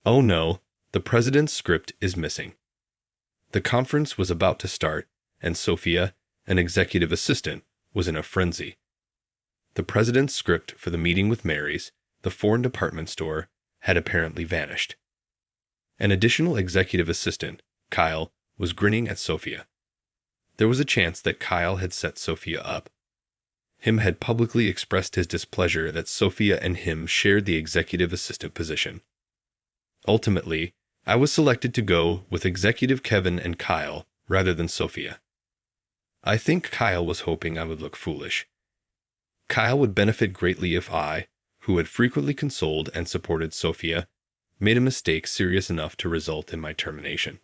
Oh no, the president's script is missing. The conference was about to start, and Sophia, an executive assistant, was in a frenzy. The president's script for the meeting with Mary's, the foreign department store, had apparently vanished. An additional executive assistant, Kyle, was grinning at Sophia. There was a chance that Kyle had set Sophia up. Him had publicly expressed his displeasure that Sophia and him shared the executive assistant position. Ultimately, I was selected to go with Executive Kevin and Kyle rather than Sophia. I think Kyle was hoping I would look foolish. Kyle would benefit greatly if I, who had frequently consoled and supported Sophia, made a mistake serious enough to result in my termination.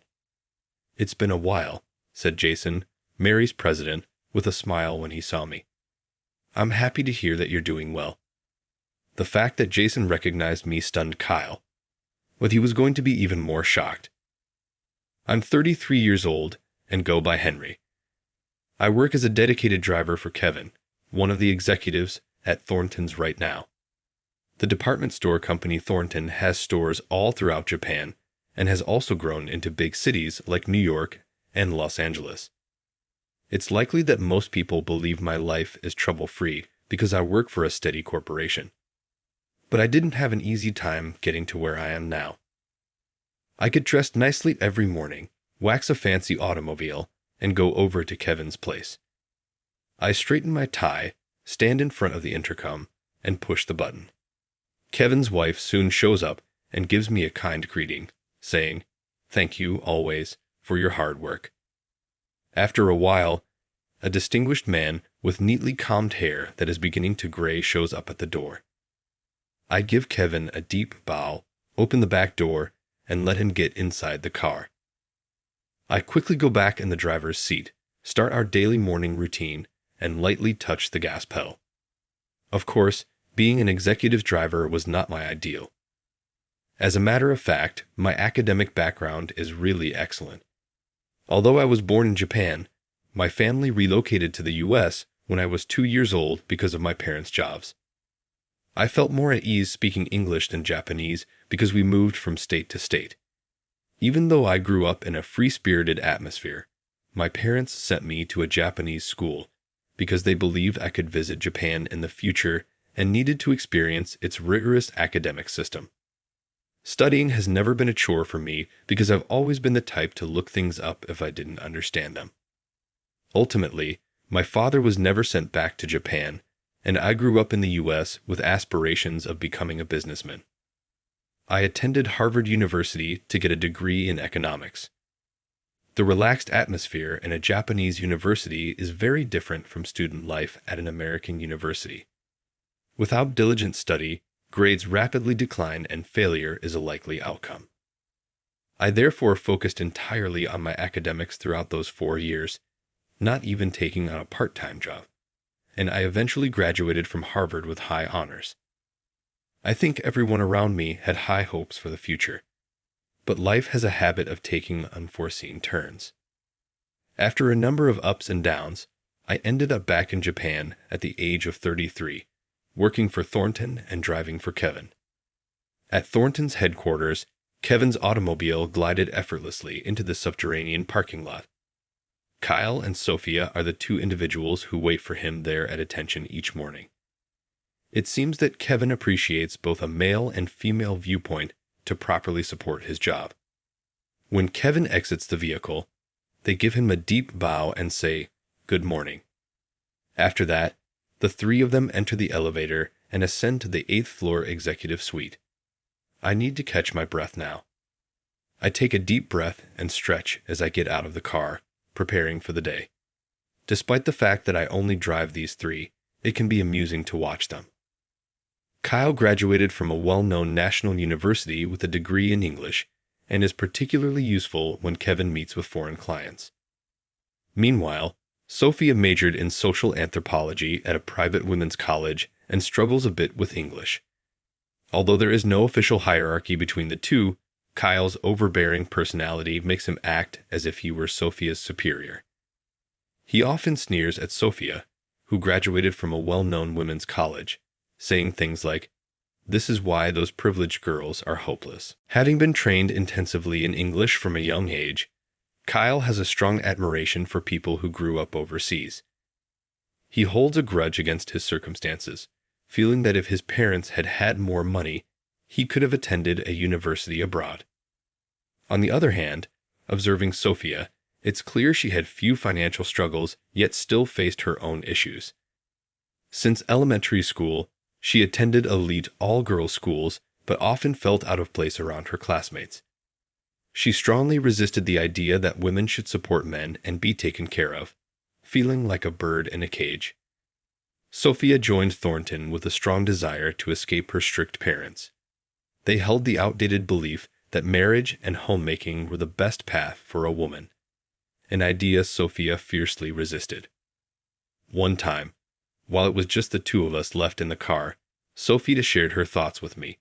"It's been a while," said Jason, Mary's president, with a smile when he saw me. "I'm happy to hear that you're doing well." The fact that Jason recognized me stunned Kyle, but he was going to be even more shocked. "I'm 33 years old and go by Henry. I work as a dedicated driver for Kevin, one of the executives at Thornton's right now. The department store company Thornton has stores all throughout Japan and has also grown into big cities like New York and Los Angeles. It's likely that most people believe my life is trouble-free because I work for a steady corporation. But I didn't have an easy time getting to where I am now. I get dressed nicely every morning, wax a fancy automobile, and go over to Kevin's place. I straighten my tie, stand in front of the intercom, and push the button. Kevin's wife soon shows up and gives me a kind greeting, saying, "Thank you, always, for your hard work." After a while, a distinguished man with neatly combed hair that is beginning to gray shows up at the door. I give Kevin a deep bow, open the back door, and let him get inside the car. I quickly go back in the driver's seat, start our daily morning routine, and lightly touch the gas pedal. Of course, being an executive driver was not my ideal. As a matter of fact, my academic background is really excellent. Although I was born in Japan, my family relocated to the US when I was 2 years old because of my parents' jobs. I felt more at ease speaking English than Japanese because we moved from state to state. Even though I grew up in a free-spirited atmosphere, my parents sent me to a Japanese school because they believed I could visit Japan in the future and needed to experience its rigorous academic system. Studying has never been a chore for me because I've always been the type to look things up if I didn't understand them. Ultimately, my father was never sent back to Japan, and I grew up in the US with aspirations of becoming a businessman. I attended Harvard University to get a degree in economics. The relaxed atmosphere in a Japanese university is very different from student life at an American university. Without diligent study, grades rapidly decline and failure is a likely outcome. I therefore focused entirely on my academics throughout those 4 years, not even taking on a part-time job, and I eventually graduated from Harvard with high honors. I think everyone around me had high hopes for the future, but life has a habit of taking unforeseen turns. After a number of ups and downs, I ended up back in Japan at the age of 33, working for Thornton and driving for Kevin. At Thornton's headquarters, Kevin's automobile glided effortlessly into the subterranean parking lot. Kyle and Sophia are the 2 individuals who wait for him there at attention each morning. It seems that Kevin appreciates both a male and female viewpoint to properly support his job. When Kevin exits the vehicle, they give him a deep bow and say, "Good morning." After that, the 3 of them enter the elevator and ascend to the 8th floor executive suite. I need to catch my breath now. I take a deep breath and stretch as I get out of the car, preparing for the day. Despite the fact that I only drive these 3, it can be amusing to watch them. Kyle graduated from a well-known national university with a degree in English and is particularly useful when Kevin meets with foreign clients. Meanwhile, Sophia majored in social anthropology at a private women's college and struggles a bit with English. Although there is no official hierarchy between the 2, Kyle's overbearing personality makes him act as if he were Sophia's superior. He often sneers at Sophia, who graduated from a well-known women's college, saying things like, This is why those privileged girls are hopeless. Having been trained intensively in English from a young age, Kyle has a strong admiration for people who grew up overseas. He holds a grudge against his circumstances, feeling that if his parents had had more money, he could have attended a university abroad. On the other hand, observing Sophia, it's clear she had few financial struggles, yet still faced her own issues. Since elementary school, she attended elite all-girls schools, but often felt out of place around her classmates. She strongly resisted the idea that women should support men and be taken care of, feeling like a bird in a cage. Sophia joined Thornton with a strong desire to escape her strict parents. They held the outdated belief that marriage and homemaking were the best path for a woman, an idea Sophia fiercely resisted. One time, while it was just the two of us left in the car, Sophia shared her thoughts with me.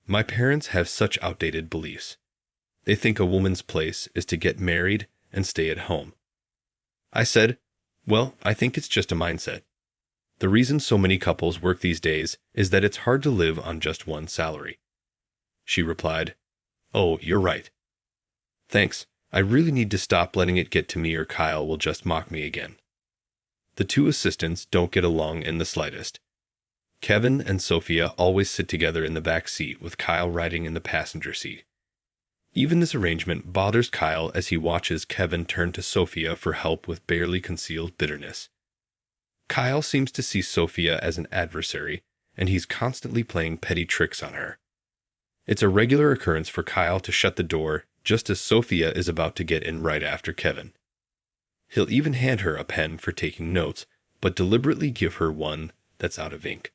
My parents have such outdated beliefs. They think a woman's place is to get married and stay at home. I said, well, I think it's just a mindset. The reason so many couples work these days is that it's hard to live on just one salary. She replied, oh, you're right. Thanks, I really need to stop letting it get to me or Kyle will just mock me again. The two assistants don't get along in the slightest. Kevin and Sophia always sit together in the back seat with Kyle riding in the passenger seat. Even this arrangement bothers Kyle as he watches Kevin turn to Sophia for help with barely concealed bitterness. Kyle seems to see Sophia as an adversary, and he's constantly playing petty tricks on her. It's a regular occurrence for Kyle to shut the door just as Sophia is about to get in right after Kevin. He'll even hand her a pen for taking notes, but deliberately give her one that's out of ink.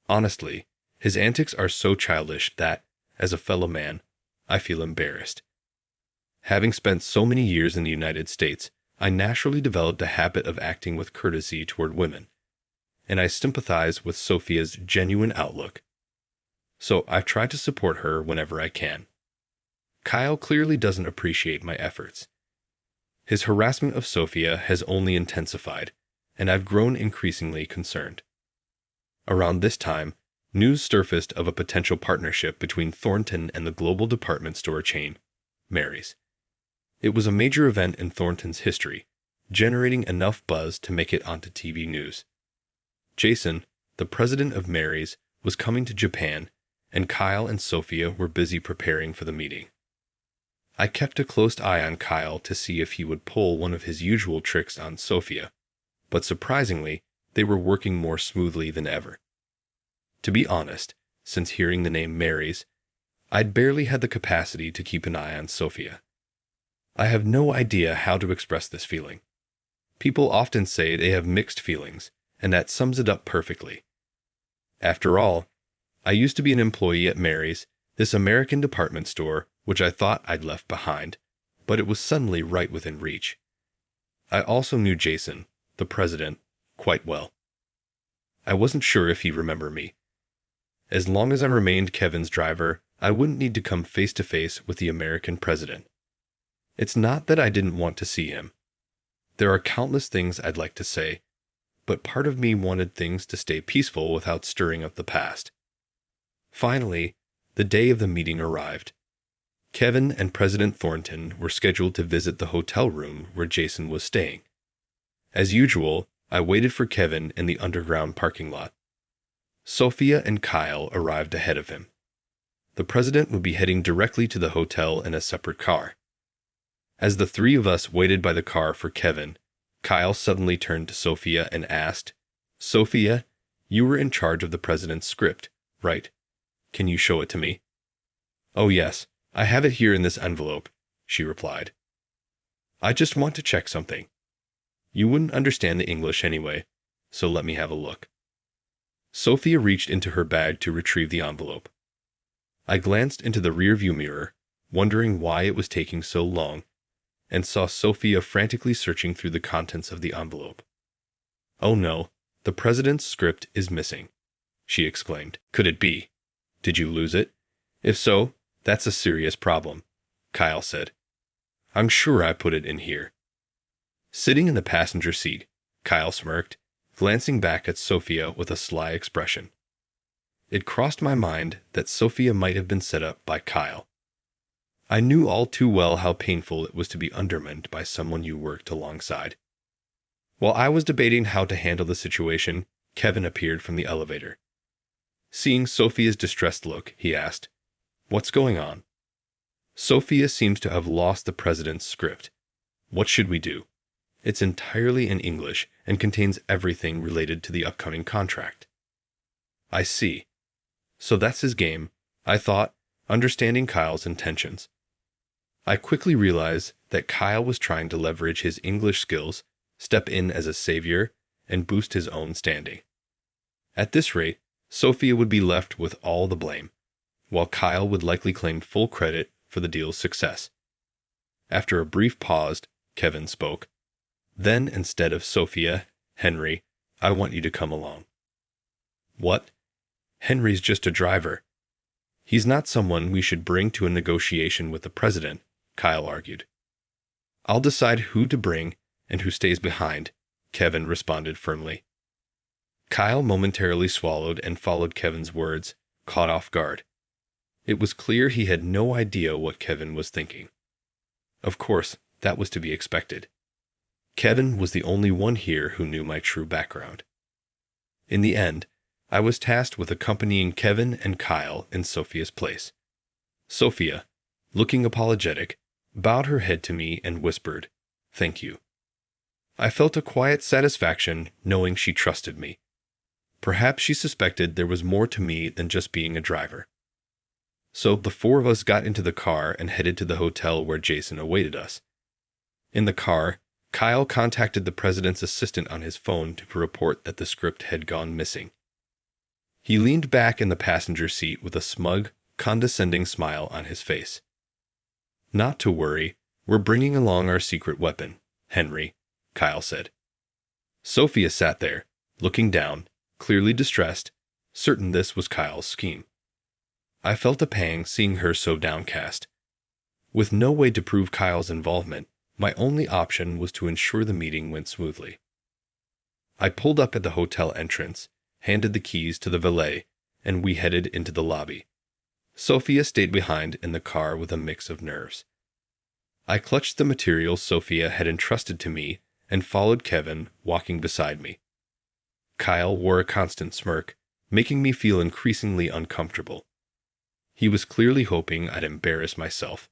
Honestly, his antics are so childish that, as a fellow man, I feel embarrassed. Having spent so many years in the United States, I naturally developed a habit of acting with courtesy toward women, and I sympathize with Sophia's genuine outlook. So I try to support her whenever I can. Kyle clearly doesn't appreciate my efforts. His harassment of Sophia has only intensified, and I've grown increasingly concerned. Around this time, news surfaced of a potential partnership between Thornton and the global department store chain, Mary's. It was a major event in Thornton's history, generating enough buzz to make it onto TV news. Jason, the president of Mary's, was coming to Japan, and Kyle and Sophia were busy preparing for the meeting. I kept a close eye on Kyle to see if he would pull one of his usual tricks on Sophia, but surprisingly, they were working more smoothly than ever. To be honest, since hearing the name Mary's, I'd barely had the capacity to keep an eye on Sophia. I have no idea how to express this feeling. People often say they have mixed feelings, and that sums it up perfectly. After all, I used to be an employee at Mary's, this American department store, which I thought I'd left behind, but it was suddenly right within reach. I also knew Jason, the president, quite well. I wasn't sure if he remembered me. As long as I remained Kevin's driver, I wouldn't need to come face to face with the American president. It's not that I didn't want to see him. There are countless things I'd like to say, but part of me wanted things to stay peaceful without stirring up the past. Finally, the day of the meeting arrived. Kevin and President Thornton were scheduled to visit the hotel room where Jason was staying. As usual, I waited for Kevin in the underground parking lot. Sophia and Kyle arrived ahead of him. The president would be heading directly to the hotel in a separate car. As the three of us waited by the car for Kevin, Kyle suddenly turned to Sophia and asked, "Sophia, you were in charge of the president's script, right? Can you show it to me?" "Oh yes, I have it here in this envelope," she replied. "I just want to check something. You wouldn't understand the English anyway, so let me have a look." Sophia reached into her bag to retrieve the envelope. I glanced into the rearview mirror, wondering why it was taking so long, and saw Sophia frantically searching through the contents of the envelope. "Oh no, the president's script is missing," she exclaimed. "Could it be? Did you lose it? If so, that's a serious problem," Kyle said. "I'm sure I put it in here." Sitting in the passenger seat, Kyle smirked, glancing back at Sophia with a sly expression. It crossed my mind that Sophia might have been set up by Kyle. I knew all too well how painful it was to be undermined by someone you worked alongside. While I was debating how to handle the situation, Kevin appeared from the elevator. Seeing Sophia's distressed look, he asked, "What's going on?" "Sophia seems to have lost the president's script. What should we do? It's entirely in English and contains everything related to the upcoming contract." "I see. So that's his game," I thought, understanding Kyle's intentions. I quickly realized that Kyle was trying to leverage his English skills, step in as a savior, and boost his own standing. At this rate, Sophia would be left with all the blame, while Kyle would likely claim full credit for the deal's success. After a brief pause, Kevin spoke. "Then, instead of Sophia, Henry, I want you to come along." "What? Henry's just a driver." "He's not someone we should bring to a negotiation with the president," Kyle argued. "I'll decide who to bring and who stays behind," Kevin responded firmly. Kyle momentarily swallowed and followed Kevin's words, caught off guard. It was clear he had no idea what Kevin was thinking. Of course, that was to be expected. Kevin was the only one here who knew my true background. In the end, I was tasked with accompanying Kevin and Kyle in Sophia's place. Sophia, looking apologetic, bowed her head to me and whispered, "Thank you." I felt a quiet satisfaction knowing she trusted me. Perhaps she suspected there was more to me than just being a driver. So the four of us got into the car and headed to the hotel where Jason awaited us. In the car, Kyle contacted the president's assistant on his phone to report that the script had gone missing. He leaned back in the passenger seat with a smug, condescending smile on his face. "Not to worry, we're bringing along our secret weapon, Henry," Kyle said. Sophia sat there, looking down, clearly distressed, certain this was Kyle's scheme. I felt a pang seeing her so downcast. With no way to prove Kyle's involvement, my only option was to ensure the meeting went smoothly. I pulled up at the hotel entrance, handed the keys to the valet, and we headed into the lobby. Sophia stayed behind in the car with a mix of nerves. I clutched the materials Sophia had entrusted to me and followed Kevin, walking beside me. Kyle wore a constant smirk, making me feel increasingly uncomfortable. He was clearly hoping I'd embarrass myself.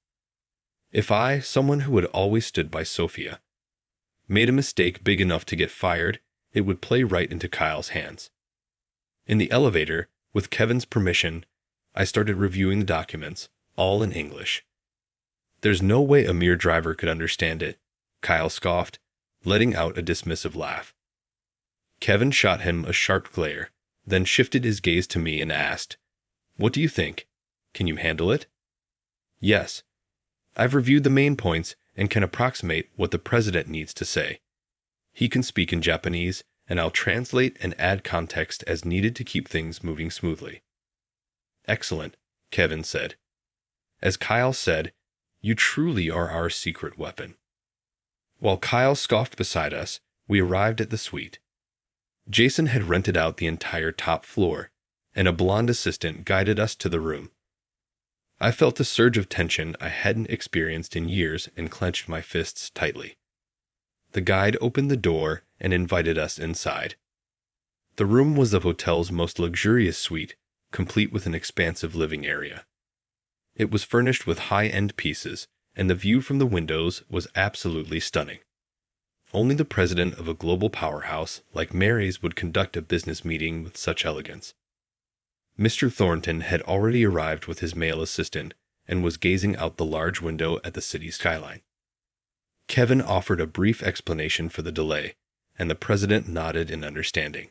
If I, someone who had always stood by Sophia, made a mistake big enough to get fired, it would play right into Kyle's hands. In the elevator, with Kevin's permission, I started reviewing the documents, all in English. "There's no way a mere driver could understand it," Kyle scoffed, letting out a dismissive laugh. Kevin shot him a sharp glare, then shifted his gaze to me and asked, "What do you think? Can you handle it?" "Yes. I've reviewed the main points and can approximate what the president needs to say. He can speak in Japanese, and I'll translate and add context as needed to keep things moving smoothly." "Excellent," Kevin said. As Kyle said, "You truly are our secret weapon." While Kyle scoffed beside us, we arrived at the suite. Jason had rented out the entire top floor, and a blonde assistant guided us to the room. I felt a surge of tension I hadn't experienced in years and clenched my fists tightly. The guide opened the door and invited us inside. The room was the hotel's most luxurious suite, complete with an expansive living area. It was furnished with high-end pieces, and the view from the windows was absolutely stunning. Only the president of a global powerhouse like Mary's would conduct a business meeting with such elegance. Mr. Thornton had already arrived with his male assistant and was gazing out the large window at the city skyline. Kevin offered a brief explanation for the delay, and the president nodded in understanding.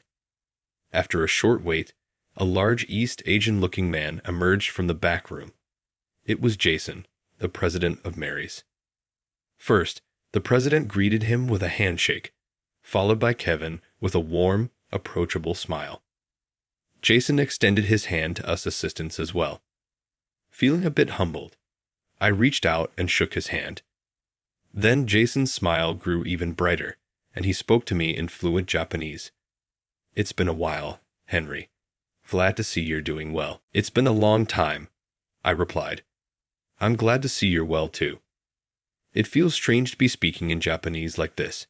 After a short wait, a large East Asian-looking man emerged from the back room. It was Jason, the president of Mary's. First, the president greeted him with a handshake, followed by Kevin with a warm, approachable smile. Jason extended his hand to us assistants as well. Feeling a bit humbled, I reached out and shook his hand. Then Jason's smile grew even brighter, and he spoke to me in fluent Japanese. "It's been a while, Henry. Glad to see you're doing well. It's been a long time, I replied. I'm glad to see you're well too. It feels strange to be speaking in Japanese like this.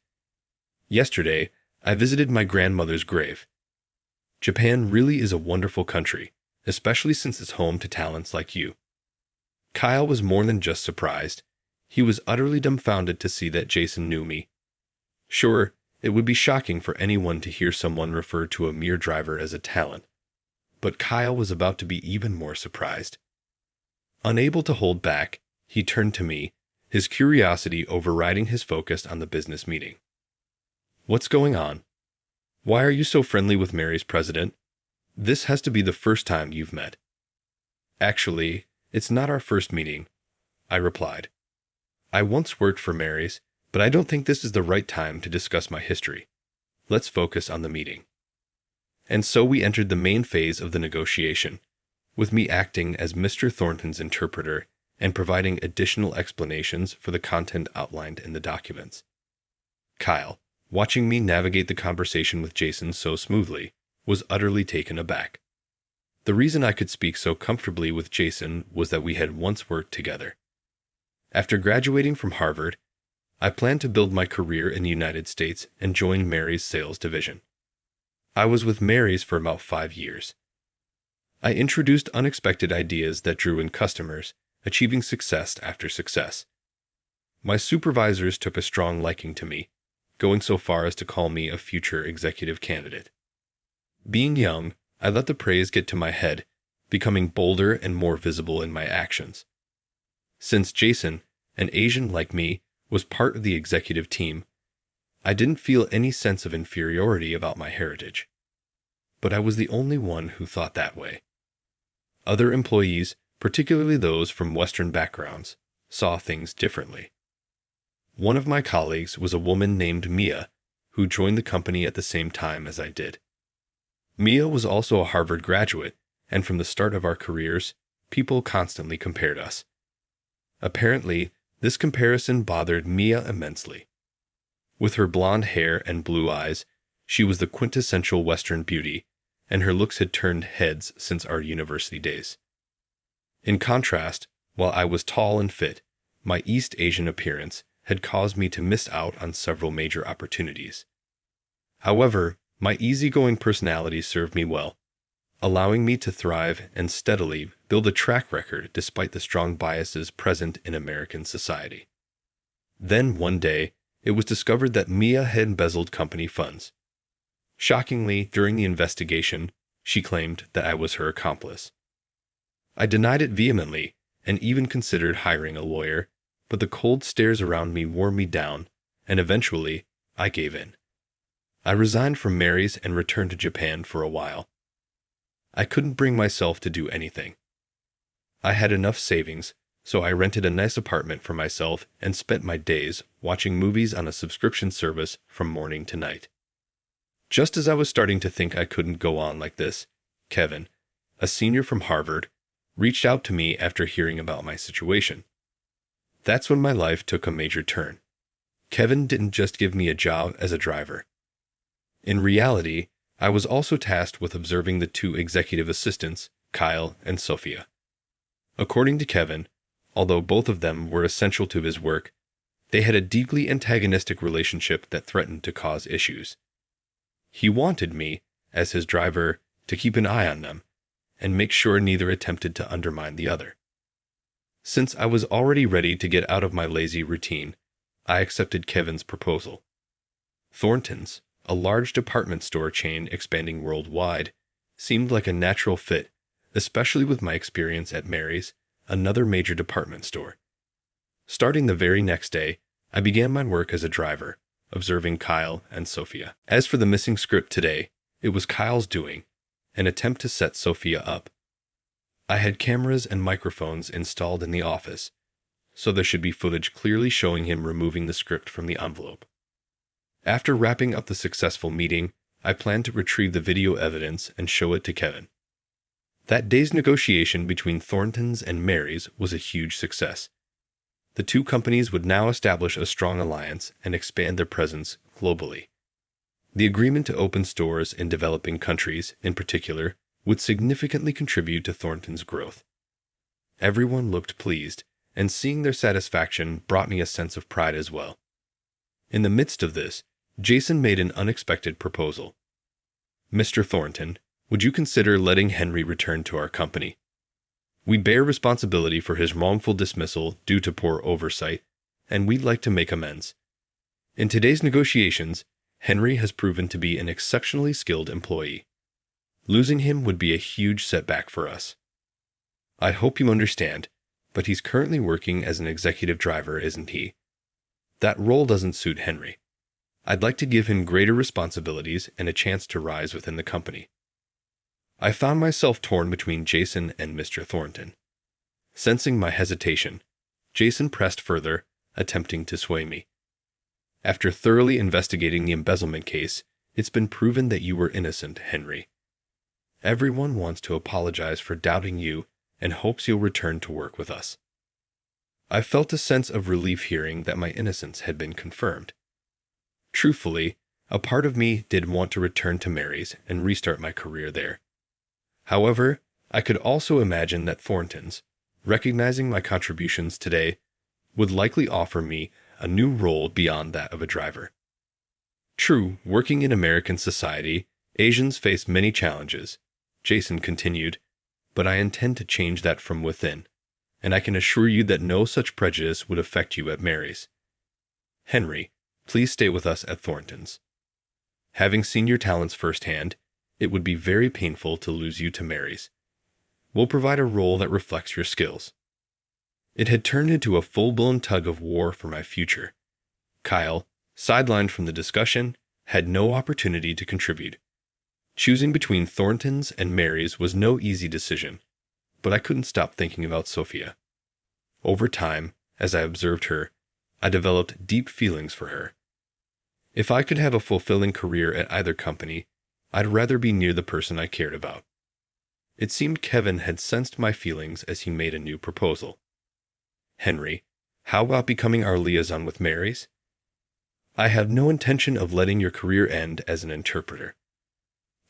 Yesterday, I visited my grandmother's grave. Japan really is a wonderful country, especially since it's home to talents like you. Kyle was more than just surprised. He was utterly dumbfounded to see that Jason knew me. Sure, it would be shocking for anyone to hear someone refer to a mere driver as a talent. But Kyle was about to be even more surprised. Unable to hold back, he turned to me, his curiosity overriding his focus on the business meeting. What's going on? Why are you so friendly with Mary's president? This has to be the first time you've met. Actually, it's not our first meeting, I replied. I once worked for Mary's, but I don't think this is the right time to discuss my history. Let's focus on the meeting. And so we entered the main phase of the negotiation, with me acting as Mr. Thornton's interpreter and providing additional explanations for the content outlined in the documents. Kyle, watching me navigate the conversation with Jason so smoothly, was utterly taken aback. The reason I could speak so comfortably with Jason was that we had once worked together. After graduating from Harvard, I planned to build my career in the United States and join Mary's sales division. I was with Mary's for about 5 years. I introduced unexpected ideas that drew in customers, achieving success after success. My supervisors took a strong liking to me, going so far as to call me a future executive candidate. Being young, I let the praise get to my head, becoming bolder and more visible in my actions. Since Jason, an Asian like me, was part of the executive team, I didn't feel any sense of inferiority about my heritage. But I was the only one who thought that way. Other employees, particularly those from Western backgrounds, saw things differently. One of my colleagues was a woman named Mia, who joined the company at the same time as I did. Mia was also a Harvard graduate, and from the start of our careers, people constantly compared us. Apparently, this comparison bothered Mia immensely. With her blonde hair and blue eyes, she was the quintessential Western beauty, and her looks had turned heads since our university days. In contrast, while I was tall and fit, my East Asian appearance had caused me to miss out on several major opportunities. However, my easygoing personality served me well, allowing me to thrive and steadily build a track record despite the strong biases present in American society. Then one day, it was discovered that Mia had embezzled company funds. Shockingly, during the investigation, she claimed that I was her accomplice. I denied it vehemently and even considered hiring a lawyer, but the cold stares around me wore me down, and eventually, I gave in. I resigned from Mary's and returned to Japan for a while. I couldn't bring myself to do anything. I had enough savings, so I rented a nice apartment for myself and spent my days watching movies on a subscription service from morning to night. Just as I was starting to think I couldn't go on like this, Kevin, a senior from Harvard, reached out to me after hearing about my situation. That's when my life took a major turn. Kevin didn't just give me a job as a driver. In reality, I was also tasked with observing the 2 executive assistants, Kyle and Sophia. According to Kevin, although both of them were essential to his work, they had a deeply antagonistic relationship that threatened to cause issues. He wanted me, as his driver, to keep an eye on them and make sure neither attempted to undermine the other. Since I was already ready to get out of my lazy routine, I accepted Kevin's proposal. Thornton's, a large department store chain expanding worldwide, seemed like a natural fit, especially with my experience at Mary's, another major department store. Starting the very next day, I began my work as a driver, observing Kyle and Sophia. As for the missing script today, it was Kyle's doing, an attempt to set Sophia up. I had cameras and microphones installed in the office, so there should be footage clearly showing him removing the script from the envelope. After wrapping up the successful meeting, I planned to retrieve the video evidence and show it to Kevin. That day's negotiation between Thornton's and Mary's was a huge success. The 2 companies would now establish a strong alliance and expand their presence globally. The agreement to open stores in developing countries, in particular, would significantly contribute to Thornton's growth. Everyone looked pleased, and seeing their satisfaction brought me a sense of pride as well. In the midst of this, Jason made an unexpected proposal. "Mr. Thornton, would you consider letting Henry return to our company? We bear responsibility for his wrongful dismissal due to poor oversight, and we'd like to make amends. In today's negotiations, Henry has proven to be an exceptionally skilled employee. Losing him would be a huge setback for us. I hope you understand, but he's currently working as an executive driver, isn't he? That role doesn't suit Henry. I'd like to give him greater responsibilities and a chance to rise within the company." I found myself torn between Jason and Mr. Thornton. Sensing my hesitation, Jason pressed further, attempting to sway me. "After thoroughly investigating the embezzlement case, it's been proven that you were innocent, Henry. Everyone wants to apologize for doubting you and hopes you'll return to work with us." I felt a sense of relief hearing that my innocence had been confirmed. Truthfully, a part of me did want to return to Mary's and restart my career there. However, I could also imagine that Thornton's, recognizing my contributions today, would likely offer me a new role beyond that of a driver. True, working in American society, Asians face many challenges, Jason continued, but I intend to change that from within, and I can assure you that no such prejudice would affect you at Mary's. Henry, please stay with us at Thornton's. Having seen your talents firsthand, it would be very painful to lose you to Mary's. We'll provide a role that reflects your skills. It had turned into a full-blown tug of war for my future. Kyle, sidelined from the discussion, had no opportunity to contribute. Choosing between Thornton's and Mary's was no easy decision, but I couldn't stop thinking about Sophia. Over time, as I observed her, I developed deep feelings for her. If I could have a fulfilling career at either company, I'd rather be near the person I cared about. It seemed Kevin had sensed my feelings as he made a new proposal. "Henry, how about becoming our liaison with Mary's? I have no intention of letting your career end as an interpreter.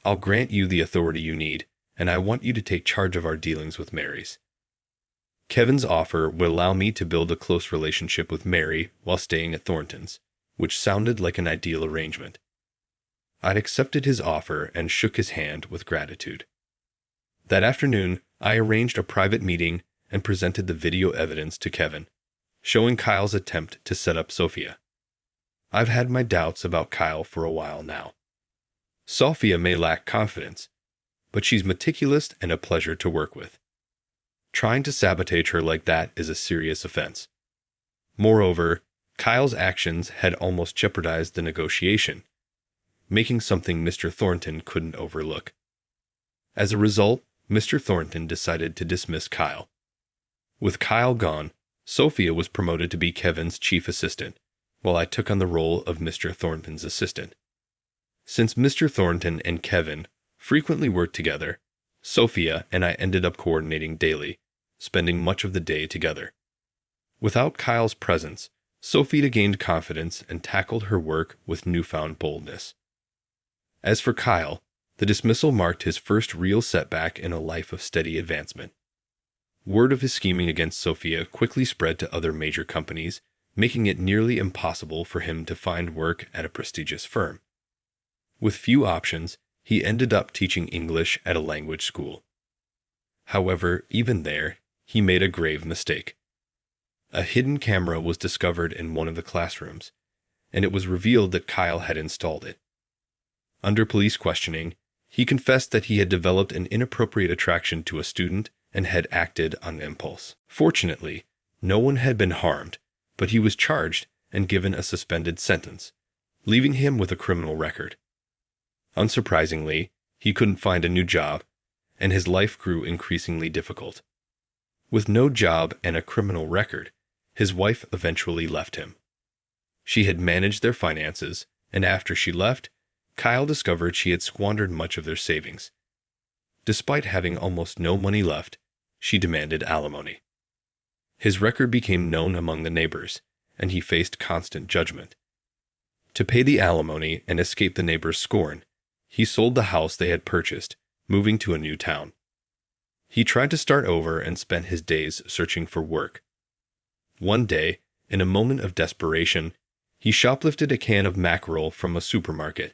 I'll grant you the authority you need, and I want you to take charge of our dealings with Mary's." Kevin's offer would allow me to build a close relationship with Mary while staying at Thornton's, which sounded like an ideal arrangement. I'd accepted his offer and shook his hand with gratitude. That afternoon, I arranged a private meeting and presented the video evidence to Kevin, showing Kyle's attempt to set up Sophia. I've had my doubts about Kyle for a while now. Sophia may lack confidence, but she's meticulous and a pleasure to work with. Trying to sabotage her like that is a serious offense. Moreover, Kyle's actions had almost jeopardized the negotiation, making something Mr. Thornton couldn't overlook. As a result, Mr. Thornton decided to dismiss Kyle. With Kyle gone, Sophia was promoted to be Kevin's chief assistant, while I took on the role of Mr. Thornton's assistant. Since Mr. Thornton and Kevin frequently worked together, Sophia and I ended up coordinating daily, spending much of the day together. Without Kyle's presence, Sophia gained confidence and tackled her work with newfound boldness. As for Kyle, the dismissal marked his first real setback in a life of steady advancement. Word of his scheming against Sophia quickly spread to other major companies, making it nearly impossible for him to find work at a prestigious firm. With few options, he ended up teaching English at a language school. However, even there, he made a grave mistake. A hidden camera was discovered in one of the classrooms, and it was revealed that Kyle had installed it. Under police questioning, he confessed that he had developed an inappropriate attraction to a student and had acted on impulse. Fortunately, no one had been harmed, but he was charged and given a suspended sentence, leaving him with a criminal record. Unsurprisingly, he couldn't find a new job, and his life grew increasingly difficult. With no job and a criminal record, his wife eventually left him. She had managed their finances, and after she left, Kyle discovered she had squandered much of their savings. Despite having almost no money left, she demanded alimony. His record became known among the neighbors, and he faced constant judgment. To pay the alimony and escape the neighbors' scorn, he sold the house they had purchased, moving to a new town. He tried to start over and spent his days searching for work. One day, in a moment of desperation, he shoplifted a can of mackerel from a supermarket.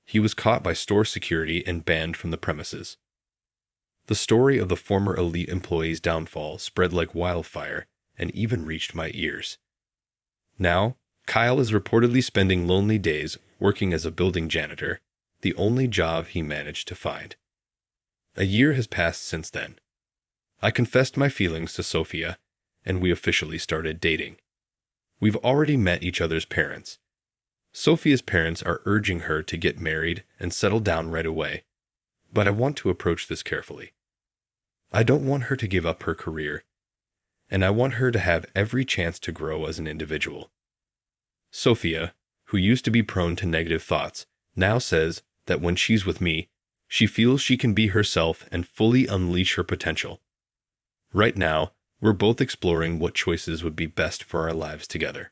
He was caught by store security and banned from the premises. The story of the former elite employee's downfall spread like wildfire and even reached my ears. Now, Kyle is reportedly spending lonely days working as a building janitor, the only job he managed to find. A year has passed since then. I confessed my feelings to Sophia, and we officially started dating. We've already met each other's parents. Sophia's parents are urging her to get married and settle down right away, but I want to approach this carefully. I don't want her to give up her career, and I want her to have every chance to grow as an individual. Sophia, who used to be prone to negative thoughts, now says that when she's with me, she feels she can be herself and fully unleash her potential. Right now, we're both exploring what choices would be best for our lives together.